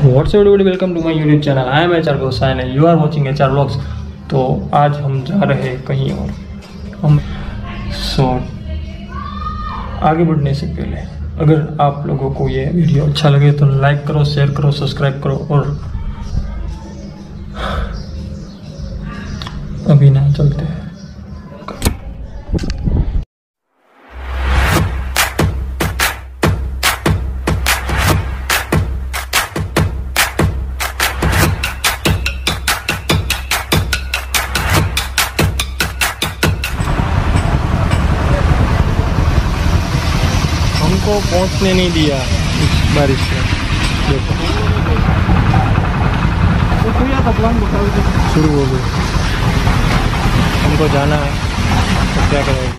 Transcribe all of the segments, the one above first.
What's up everybody, welcome to my YouTube channel. I am HR Gosain and you are watching HR vlogs. तो आज हम जा रहे हैं कहीं और। हम आगे बढ़ने से पहले अगर आप लोगों को ये वीडियो अच्छा लगे तो लाइक करो, शेयर करो, सब्सक्राइब करो और अभी ना चलते हैं। हमको पहुंचने नहीं दिया इस बारिश में। देखो शुरू हो गई, हमको जाना है तो क्या करें।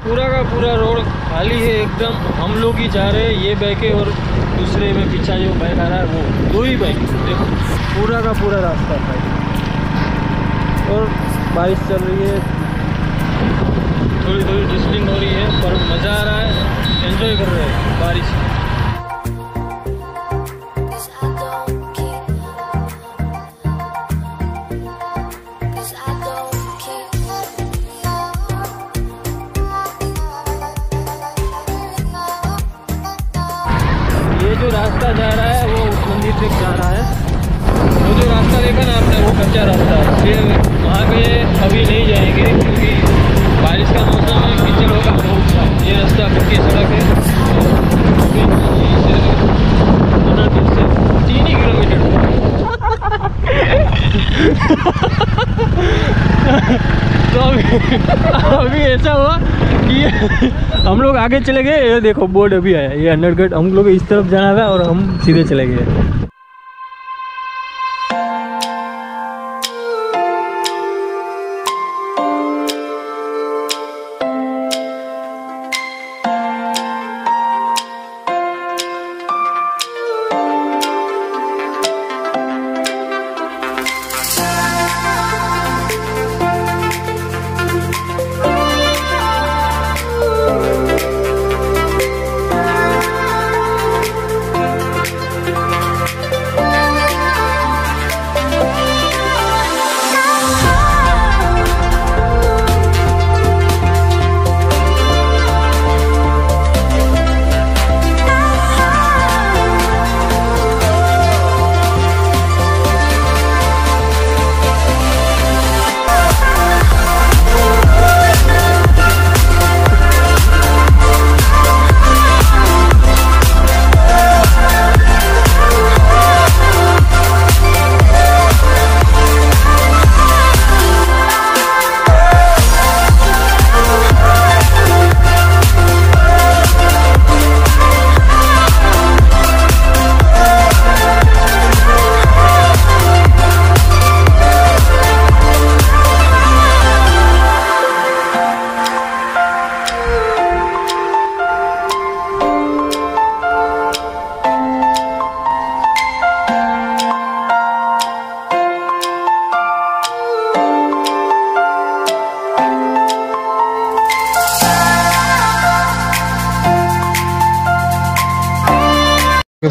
पूरा का पूरा रोड खाली है एकदम। हम लोग ही जा रहे हैं, ये बाइक है और दूसरे में पीछा जो बाइक आ रहा है वो दो ही बाइक। देखो पूरा का पूरा रास्ता है और बारिश चल रही है, थोड़ी थोड़ी ड्रिजलिंग हो रही है पर मज़ा आ रहा है, एंजॉय कर रहे हैं बारिश। ये जो रास्ता जा रहा है वो उस मंदिर तक जा रहा है। वो जो रास्ता देखा ना आपने वो कच्चा रास्ता है, इसलिए वहाँ पे अभी नहीं जाएंगे क्योंकि बारिश का मौसम है, कीचड़ होगा बहुत सा। ये रास्ता पक्की सड़क है, अनादगढ़ से 3 ही किलोमीटर। तो अभी ऐसा हुआ कि हम लोग आगे चले गए। ये देखो बोर्ड अभी आया, ये अनादगढ़। हम लोग इस तरफ जाना था और हम सीधे चले गए।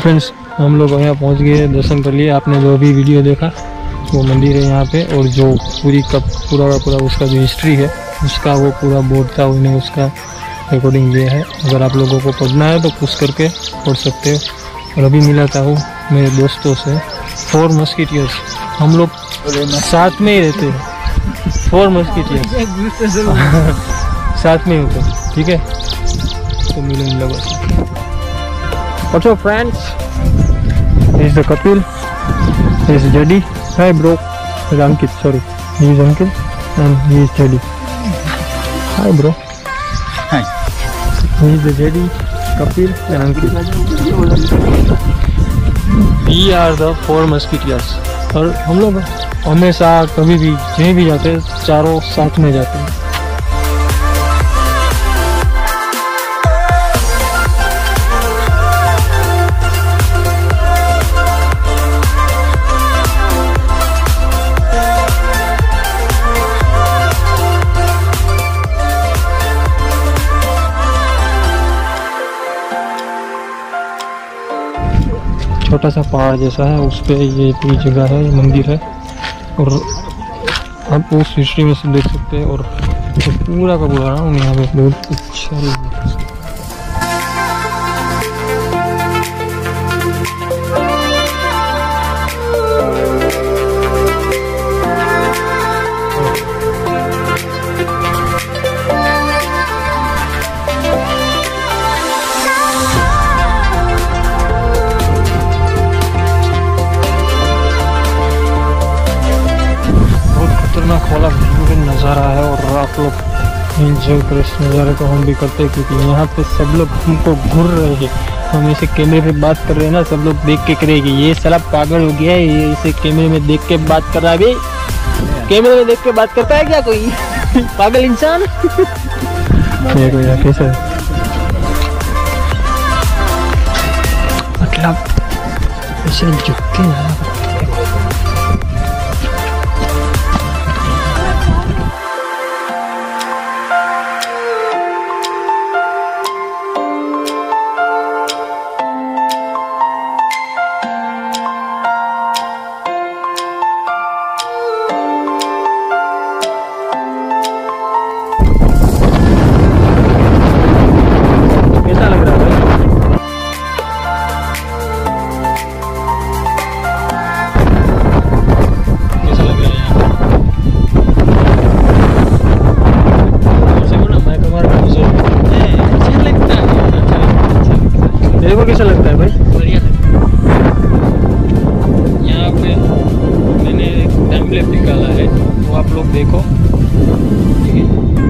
फ्रेंड्स, हम लोग यहाँ पहुँच गए, दर्शन कर लिए। आपने जो अभी वीडियो देखा वो मंदिर है यहाँ पे, और जो पूरा का पूरा उसका जो हिस्ट्री है उसका वो पूरा बोर्ड था, उन्हें उसका रिकॉर्डिंग दिया है। अगर आप लोगों को पढ़ना है तो पूछ करके पढ़ सकते हो। और अभी मिला था वो मेरे दोस्तों से, 4 मस्किटियर्स। हम लोग साथ में ही रहते हैं, 4 मस्किटियर्स साथ में ही होते हैं, ठीक है। तो मिलो इन लोगों से। What's up, friends? This is the Kapil. This is Jedi. Hi, bro. This is Ankit. Sorry, he is Ankit and he is Jedi. Hi, bro. Hi. He is the Jedi, Kapil and Ankit. We are the 4 Musketeers. और हम लोग हमेशा कभी भी कहीं भी जाते हैं चारों साथ में जाते हैं। छोटा सा पहाड़ जैसा है, उस पे ये पूरी जगह है, ये मंदिर है और आप उस हिस्ट्री में से देख सकते हैं। और पूरा का पूरा ना यहाँ पे बहुत अच्छा है। वाला नज़ारा है और आप लोग एंजॉय करें इस नज़ारे को। हम भी करते हैं क्योंकि यहाँ पे सब लोग हमको घूर रहे हैं। हम ऐसे कैमरे पे बात कर रहे हैं ना, सब लोग देख के करेंगे ये साला पागल हो गया है, ये इसे कैमरे में देख के बात कर रहा है। भाई कैमरे में देख के बात करता है क्या कोई पागल इंसान? कैसे मतलब ऐसे झुक के ना कैसा लगता है भाई? बढ़िया है। यहाँ पे मैंने एक टेम्पलेट निकाला है, वो आप लोग देखो, ठीक है?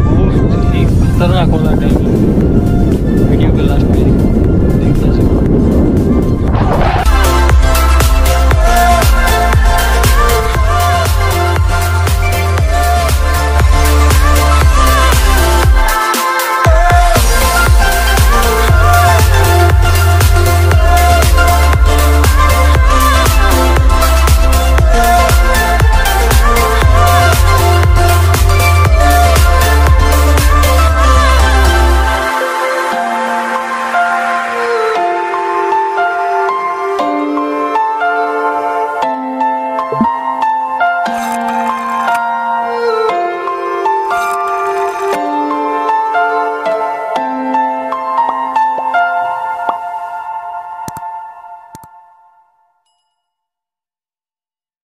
बहुत ही खतरनाक वाला टेम्पलेट।